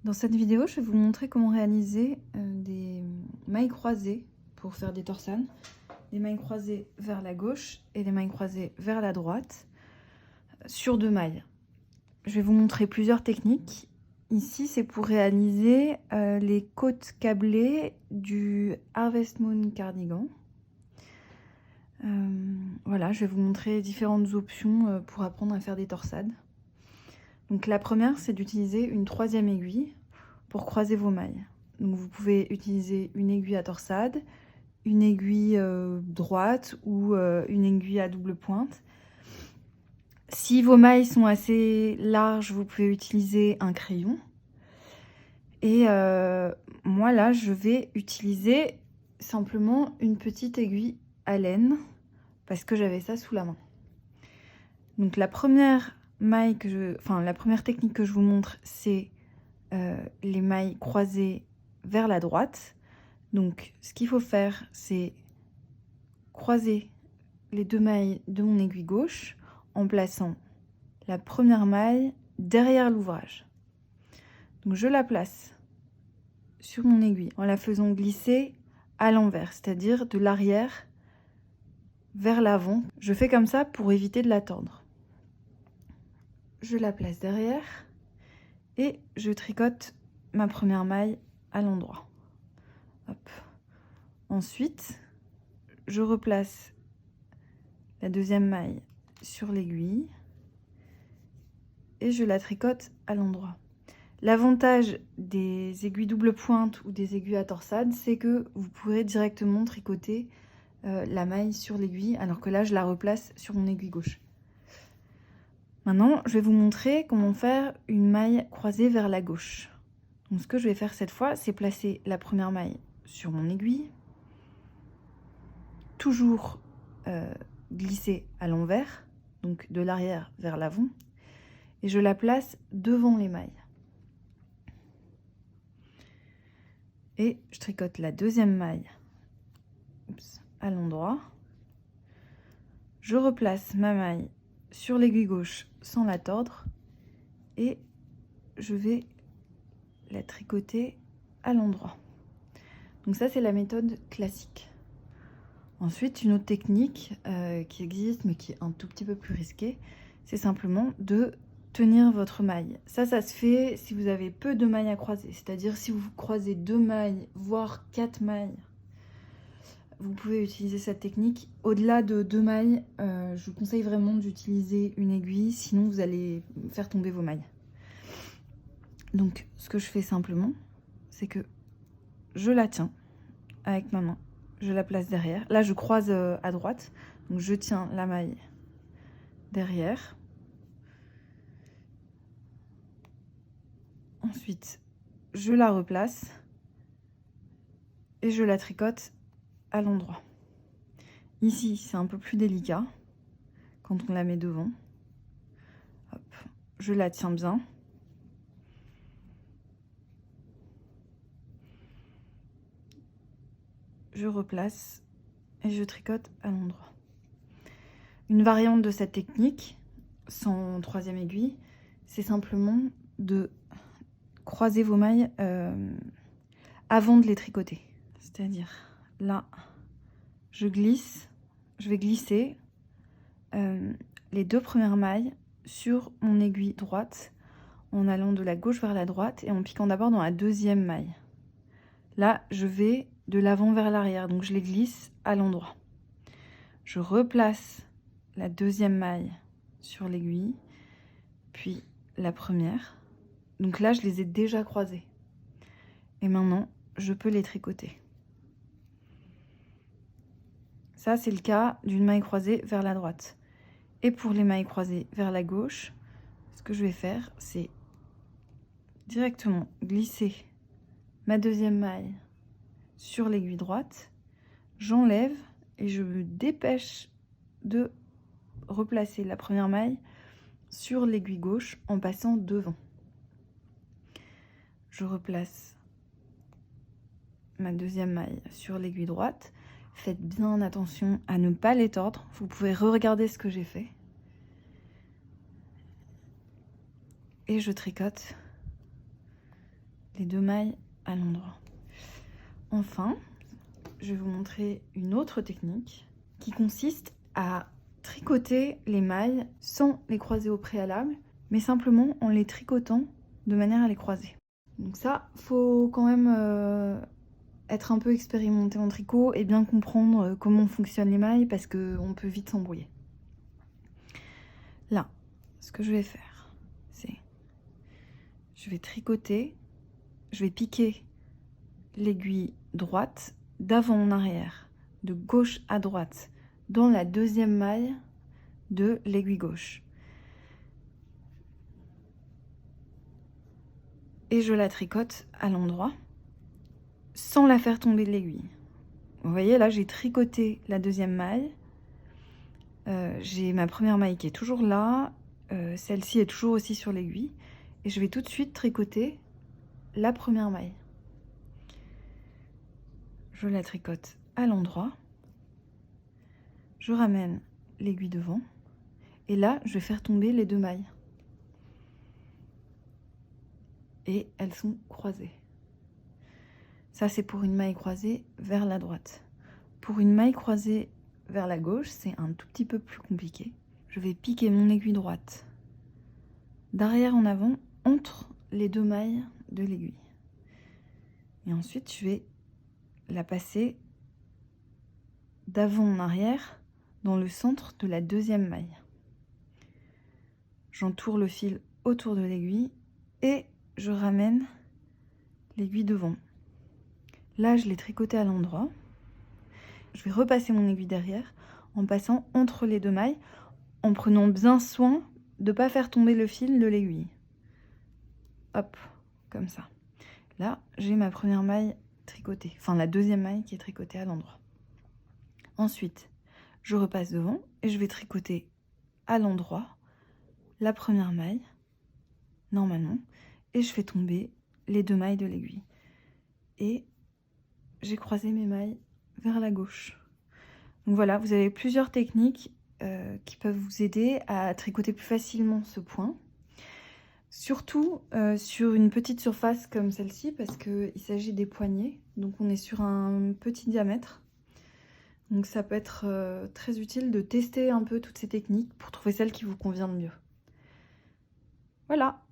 Dans cette vidéo, je vais vous montrer comment réaliser des mailles croisées pour faire des torsades. Des mailles croisées vers la gauche et des mailles croisées vers la droite sur 2 mailles. Je vais vous montrer plusieurs techniques. Ici, c'est pour réaliser les côtes câblées du Harvest Moon cardigan. Voilà, je vais vous montrer différentes options pour apprendre à faire des torsades. Donc la première, c'est d'utiliser une 3e aiguille pour croiser vos mailles. Donc vous pouvez utiliser une aiguille à torsade, une aiguille droite ou une aiguille à double pointe. Si vos mailles sont assez larges, vous pouvez utiliser un crayon. Et moi là, je vais utiliser simplement une petite aiguille à laine parce que j'avais ça sous la main. Donc la première technique que je vous montre, c'est les mailles croisées vers la droite. Donc ce qu'il faut faire, c'est croiser les 2 mailles de mon aiguille gauche en plaçant la première maille derrière l'ouvrage. Donc je la place sur mon aiguille en la faisant glisser à l'envers, c'est-à-dire de l'arrière vers l'avant. Je fais comme ça pour éviter de la tordre. Je la place derrière et je tricote ma première maille à l'endroit. Hop. Ensuite, je replace la 2e maille sur l'aiguille et je la tricote à l'endroit. L'avantage des aiguilles double pointe ou des aiguilles à torsade, c'est que vous pourrez directement tricoter la maille sur l'aiguille, alors que là, je la replace sur mon aiguille gauche. Maintenant, je vais vous montrer comment faire une maille croisée vers la gauche. Donc, ce que je vais faire cette fois, c'est placer la première maille sur mon aiguille, toujours glisser à l'envers, donc de l'arrière vers l'avant, et je la place devant les mailles. Et je tricote la 2e maille à l'endroit. Je replace ma maille sur l'aiguille gauche sans la tordre et je vais la tricoter à l'endroit. Donc ça, c'est la méthode classique. Ensuite, une autre technique qui existe mais qui est un tout petit peu plus risquée, c'est simplement de tenir votre maille. Ça se fait si vous avez peu de mailles à croiser, c'est-à-dire si vous croisez 2 mailles, voire 4 mailles, vous pouvez utiliser cette technique. Au-delà de 2 mailles, je vous conseille vraiment d'utiliser une aiguille, sinon vous allez faire tomber vos mailles. Donc ce que je fais simplement, c'est que je la tiens avec ma main, je la place derrière. Là, je croise à droite, donc je tiens la maille derrière. Ensuite, je la replace et je la tricote à l'endroit. Ici, c'est un peu plus délicat quand on la met devant. Hop, je la tiens bien. Je replace et je tricote à l'endroit. Une variante de cette technique, sans 3e aiguille, c'est simplement de croiser vos mailles avant de les tricoter. C'est-à-dire, là, je vais glisser les 2 premières mailles sur mon aiguille droite en allant de la gauche vers la droite et en piquant d'abord dans la 2e maille. Là, je vais de l'avant vers l'arrière, donc je les glisse à l'endroit. Je replace la 2e maille sur l'aiguille, puis la première. Donc là, je les ai déjà croisées. Et maintenant, je peux les tricoter. Ça, c'est le cas d'une maille croisée vers la droite. Et pour les mailles croisées vers la gauche, ce que je vais faire, c'est directement glisser ma 2e maille sur l'aiguille droite. J'enlève et je me dépêche de replacer la première maille sur l'aiguille gauche en passant devant. Je replace ma 2e maille sur l'aiguille droite. Faites bien attention à ne pas les tordre. Vous pouvez re-regarder ce que j'ai fait. Et je tricote les 2 mailles à l'endroit. Enfin, je vais vous montrer une autre technique qui consiste à tricoter les mailles sans les croiser au préalable, mais simplement en les tricotant de manière à les croiser. Donc ça, faut quand même être un peu expérimenté en tricot et bien comprendre comment fonctionnent les mailles parce qu'on peut vite s'embrouiller. Là, ce que je vais faire, c'est je vais tricoter, je vais piquer l'aiguille droite d'avant en arrière, de gauche à droite, dans la 2e maille de l'aiguille gauche. Et je la tricote à l'endroit, sans la faire tomber de l'aiguille. Vous voyez, là, j'ai tricoté la 2e maille. J'ai ma première maille qui est toujours là. Celle-ci est toujours aussi sur l'aiguille. Et je vais tout de suite tricoter la première maille. Je la tricote à l'endroit. Je ramène l'aiguille devant. Et là, je vais faire tomber les 2 mailles. Et elles sont croisées. Ça, c'est pour une maille croisée vers la droite. Pour une maille croisée vers la gauche, c'est un tout petit peu plus compliqué. Je vais piquer mon aiguille droite d'arrière en avant entre les 2 mailles de l'aiguille. Et ensuite, je vais la passer d'avant en arrière dans le centre de la 2e maille. J'entoure le fil autour de l'aiguille et je ramène l'aiguille devant. Là, je l'ai tricoté à l'endroit. Je vais repasser mon aiguille derrière en passant entre les 2 mailles, en prenant bien soin de ne pas faire tomber le fil de l'aiguille. Hop, comme ça. Là, j'ai ma première maille tricotée, enfin la 2e maille qui est tricotée à l'endroit. Ensuite, je repasse devant et je vais tricoter à l'endroit la première maille, normalement, et je fais tomber les 2 mailles de l'aiguille. Et j'ai croisé mes mailles vers la gauche. Donc voilà, vous avez plusieurs techniques qui peuvent vous aider à tricoter plus facilement ce point. Surtout sur une petite surface comme celle-ci, parce qu'il s'agit des poignets, donc on est sur un petit diamètre. Donc ça peut être très utile de tester un peu toutes ces techniques pour trouver celle qui vous convient le mieux. Voilà!